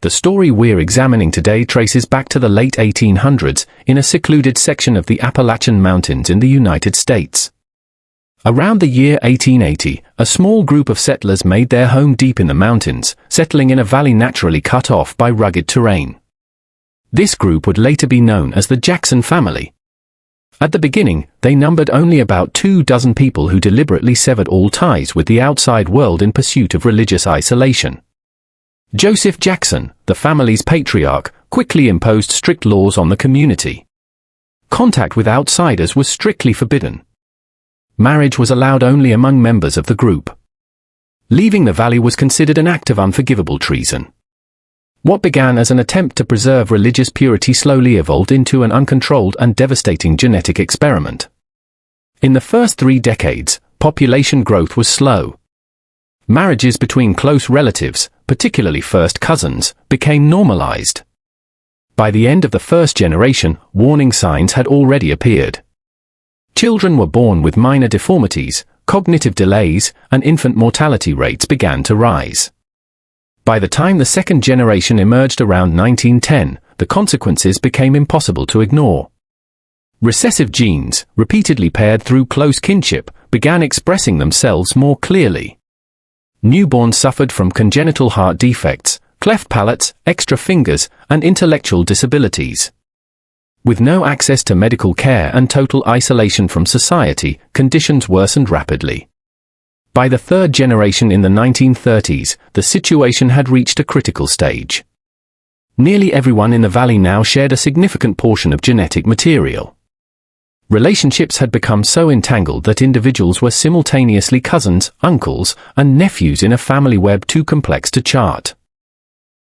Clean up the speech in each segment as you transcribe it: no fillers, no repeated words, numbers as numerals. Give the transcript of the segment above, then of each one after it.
The story we're examining today traces back to the late 1800s in a secluded section of the Appalachian Mountains in the United States. Around the year 1880, a small group of settlers made their home deep in the mountains, settling in a valley naturally cut off by rugged terrain. This group would later be known as the Jackson family. At the beginning, they numbered only about 24 people who deliberately severed all ties with the outside world in pursuit of religious isolation. Joseph Jackson, the family's patriarch, quickly imposed strict laws on the community. Contact with outsiders was strictly forbidden. Marriage was allowed only among members of the group. Leaving the valley was considered an act of unforgivable treason. What began as an attempt to preserve religious purity slowly evolved into an uncontrolled and devastating genetic experiment. In the first 3 decades, population growth was slow. Marriages between close relatives, particularly first cousins, became normalized. By the end of the first generation, warning signs had already appeared. Children were born with minor deformities, cognitive delays, and infant mortality rates began to rise. By the time the second generation emerged around 1910, the consequences became impossible to ignore. Recessive genes, repeatedly paired through close kinship, began expressing themselves more clearly. Newborns suffered from congenital heart defects, cleft palates, extra fingers, and intellectual disabilities. With no access to medical care and total isolation from society, conditions worsened rapidly. By the third generation in the 1930s, the situation had reached a critical stage. Nearly everyone in the valley now shared a significant portion of genetic material. Relationships had become so entangled that individuals were simultaneously cousins, uncles, and nephews in a family web too complex to chart.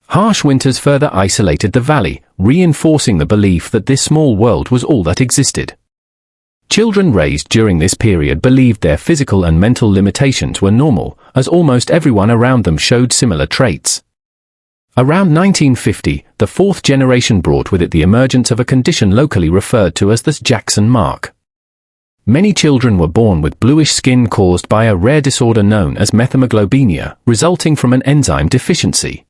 Harsh winters further isolated the valley, reinforcing the belief that this small world was all that existed. Children raised during this period believed their physical and mental limitations were normal, as almost everyone around them showed similar traits. Around 1950, the fourth generation brought with it the emergence of a condition locally referred to as the Jackson mark. Many children were born with bluish skin caused by a rare disorder known as methemoglobinemia, resulting from an enzyme deficiency.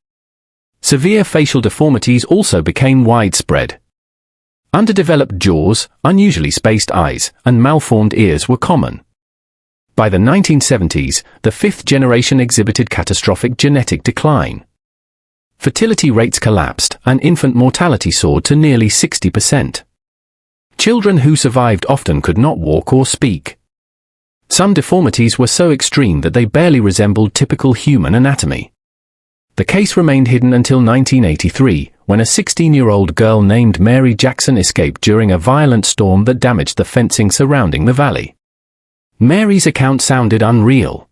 Severe facial deformities also became widespread. Underdeveloped jaws, unusually spaced eyes, and malformed ears were common. By the 1970s, the fifth generation exhibited catastrophic genetic decline. Fertility rates collapsed, and infant mortality soared to nearly 60%. Children who survived often could not walk or speak. Some deformities were so extreme that they barely resembled typical human anatomy. The case remained hidden until 1983, when a 16-year-old girl named Mary Jackson escaped during a violent storm that damaged the fencing surrounding the valley. Mary's account sounded unreal.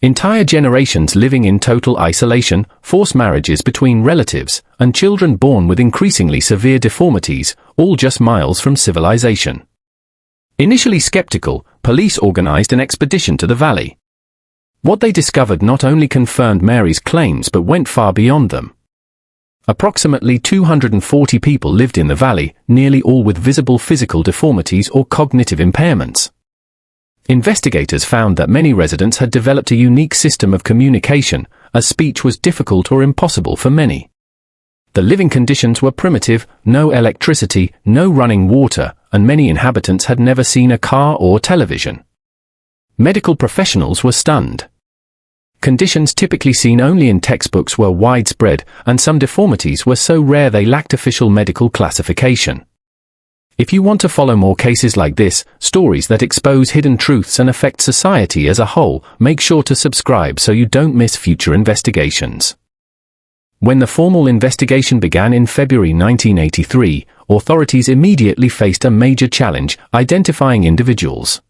Entire generations living in total isolation, forced marriages between relatives, and children born with increasingly severe deformities, all just miles from civilization. Initially skeptical, police organized an expedition to the valley. What they discovered not only confirmed Mary's claims but went far beyond them. Approximately 240 people lived in the valley, nearly all with visible physical deformities or cognitive impairments. Investigators found that many residents had developed a unique system of communication, as speech was difficult or impossible for many. The living conditions were primitive, no electricity, no running water, and many inhabitants had never seen a car or television. Medical professionals were stunned. Conditions typically seen only in textbooks were widespread, and some deformities were so rare they lacked official medical classification. If you want to follow more cases like this, stories that expose hidden truths and affect society as a whole, make sure to subscribe so you don't miss future investigations. When the formal investigation began in February 1983, authorities immediately faced a major challenge: identifying individuals.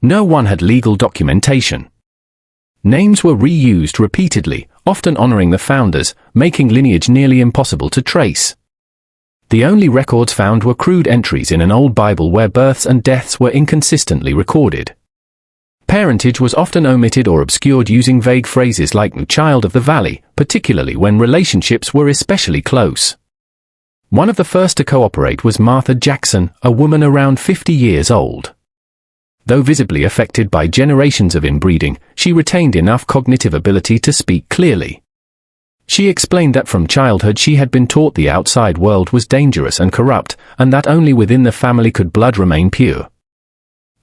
No one had legal documentation. Names were reused repeatedly, often honoring the founders, making lineage nearly impossible to trace. The only records found were crude entries in an old Bible where births and deaths were inconsistently recorded. Parentage was often omitted or obscured using vague phrases like "child of the valley," particularly when relationships were especially close. One of the first to cooperate was Martha Jackson, a woman around 50 years old. Though visibly affected by generations of inbreeding, she retained enough cognitive ability to speak clearly. She explained that from childhood she had been taught the outside world was dangerous and corrupt, and that only within the family could blood remain pure.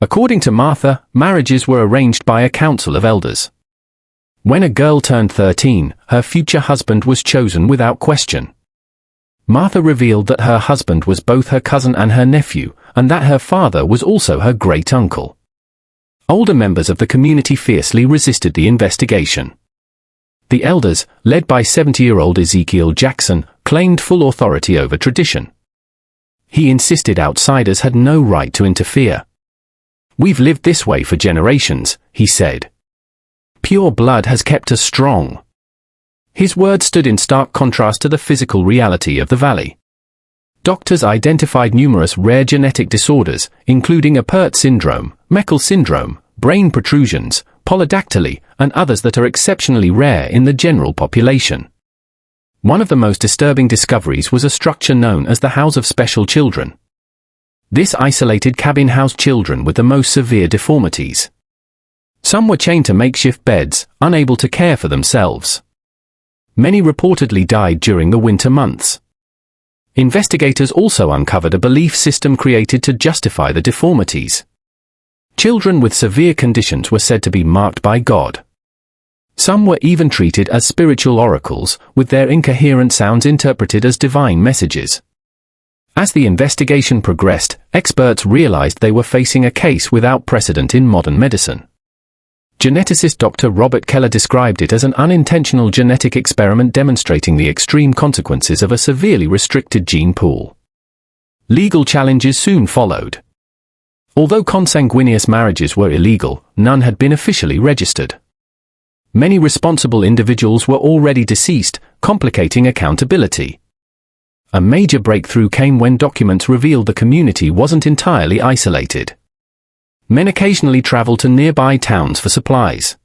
According to Martha, marriages were arranged by a council of elders. When a girl turned 13, her future husband was chosen without question. Martha revealed that her husband was both her cousin and her nephew, and that her father was also her great-uncle. Older members of the community fiercely resisted the investigation. The elders, led by 70-year-old Ezekiel Jackson, claimed full authority over tradition. He insisted outsiders had no right to interfere. "We've lived this way for generations," he said. "Pure blood has kept us strong." His words stood in stark contrast to the physical reality of the valley. Doctors identified numerous rare genetic disorders, including Apert syndrome, Meckel syndrome, brain protrusions, polydactyly, and others that are exceptionally rare in the general population. One of the most disturbing discoveries was a structure known as the House of Special Children. This isolated cabin-housed children with the most severe deformities. Some were chained to makeshift beds, unable to care for themselves. Many reportedly died during the winter months. Investigators also uncovered a belief system created to justify the deformities. Children with severe conditions were said to be marked by God. Some were even treated as spiritual oracles, with their incoherent sounds interpreted as divine messages. As the investigation progressed, experts realized they were facing a case without precedent in modern medicine. Geneticist Dr. Robert Keller described it as an unintentional genetic experiment demonstrating the extreme consequences of a severely restricted gene pool. Legal challenges soon followed. Although consanguineous marriages were illegal, none had been officially registered. Many responsible individuals were already deceased, complicating accountability. A major breakthrough came when documents revealed the community wasn't entirely isolated. Men occasionally traveled to nearby towns for supplies.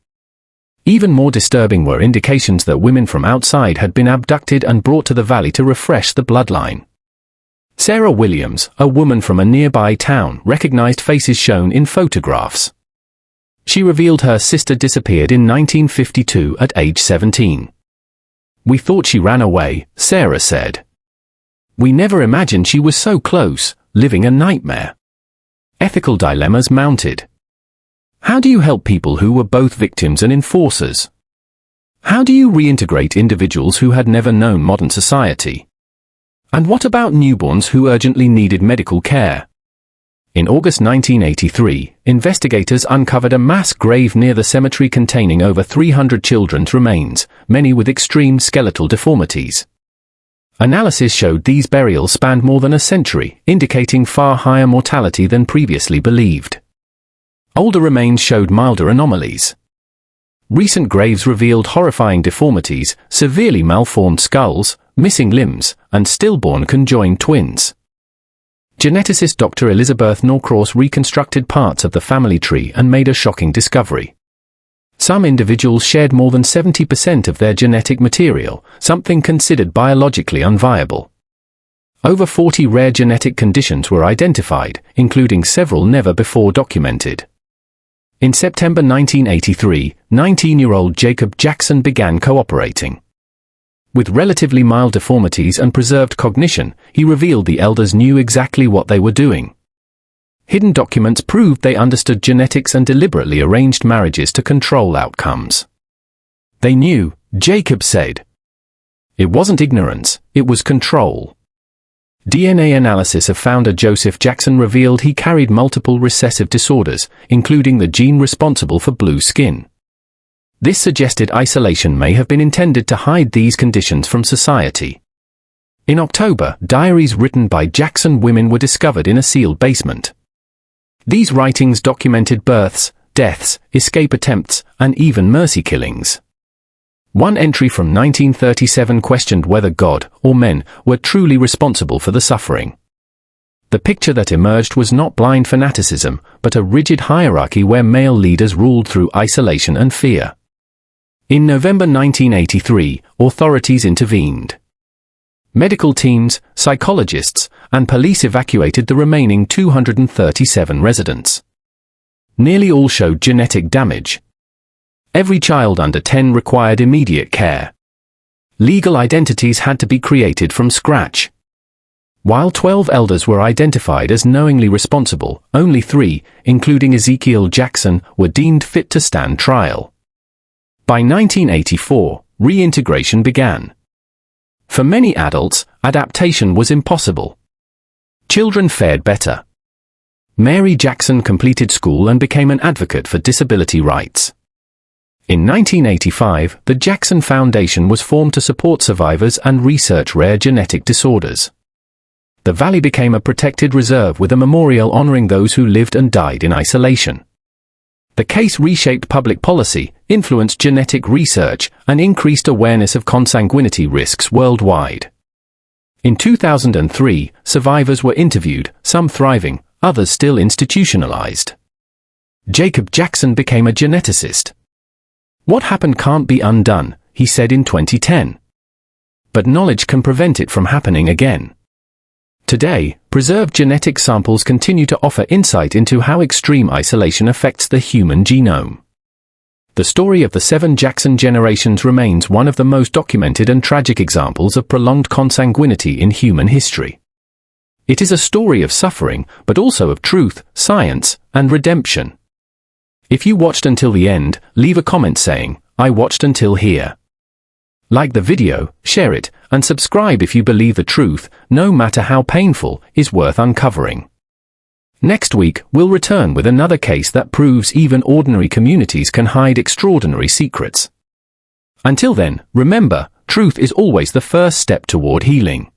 Even more disturbing were indications that women from outside had been abducted and brought to the valley to refresh the bloodline. Sarah Williams, a woman from a nearby town, recognized faces shown in photographs. She revealed her sister disappeared in 1952 at age 17. "We thought she ran away," Sarah said. "We never imagined she was so close, living a nightmare." Ethical dilemmas mounted. How do you help people who were both victims and enforcers? How do you reintegrate individuals who had never known modern society? And what about newborns who urgently needed medical care? In August 1983, investigators uncovered a mass grave near the cemetery containing over 300 children's remains, many with extreme skeletal deformities. Analysis showed these burials spanned more than a century, indicating far higher mortality than previously believed. Older remains showed milder anomalies. Recent graves revealed horrifying deformities, severely malformed skulls, missing limbs, and stillborn conjoined twins. Geneticist Dr. Elizabeth Norcross reconstructed parts of the family tree and made a shocking discovery. Some individuals shared more than 70% of their genetic material, something considered biologically unviable. Over 40 rare genetic conditions were identified, including several never before documented. In September 1983, 19-year-old Jacob Jackson began cooperating. With relatively mild deformities and preserved cognition, he revealed the elders knew exactly what they were doing. Hidden documents proved they understood genetics and deliberately arranged marriages to control outcomes. They knew, Jacob said. It wasn't ignorance, it was control. DNA analysis of founder Joseph Jackson revealed he carried multiple recessive disorders, including the gene responsible for blue skin. This suggested isolation may have been intended to hide these conditions from society. In October, diaries written by Jackson women were discovered in a sealed basement. These writings documented births, deaths, escape attempts, and even mercy killings. One entry from 1937 questioned whether God, or men, were truly responsible for the suffering. The picture that emerged was not blind fanaticism, but a rigid hierarchy where male leaders ruled through isolation and fear. In November 1983, authorities intervened. Medical teams, psychologists, and police evacuated the remaining 237 residents. Nearly all showed genetic damage. Every child under 10 required immediate care. legal identities had to be created from scratch. While 12 elders were identified as knowingly responsible, only 3, including Ezekiel Jackson, were deemed fit to stand trial. By 1984, reintegration began. For many adults, adaptation was impossible. Children fared better. Mary Jackson completed school and became an advocate for disability rights. In 1985, the Jackson Foundation was formed to support survivors and research rare genetic disorders. The valley became a protected reserve with a memorial honoring those who lived and died in isolation. The case reshaped public policy, influenced genetic research, and increased awareness of consanguinity risks worldwide. In 2003, survivors were interviewed, some thriving, others still institutionalized. Jacob Jackson became a geneticist. "What happened can't be undone," he said in 2010. But knowledge can prevent it from happening again. Today, preserved genetic samples continue to offer insight into how extreme isolation affects the human genome. The story of the 7 Jackson generations remains one of the most documented and tragic examples of prolonged consanguinity in human history. It is a story of suffering, but also of truth, science, and redemption. If you watched until the end, leave a comment saying, "I watched until here." Like the video, share it, and subscribe if you believe the truth, no matter how painful, is worth uncovering. Next week, we'll return with another case that proves even ordinary communities can hide extraordinary secrets. Until then, remember, truth is always the first step toward healing.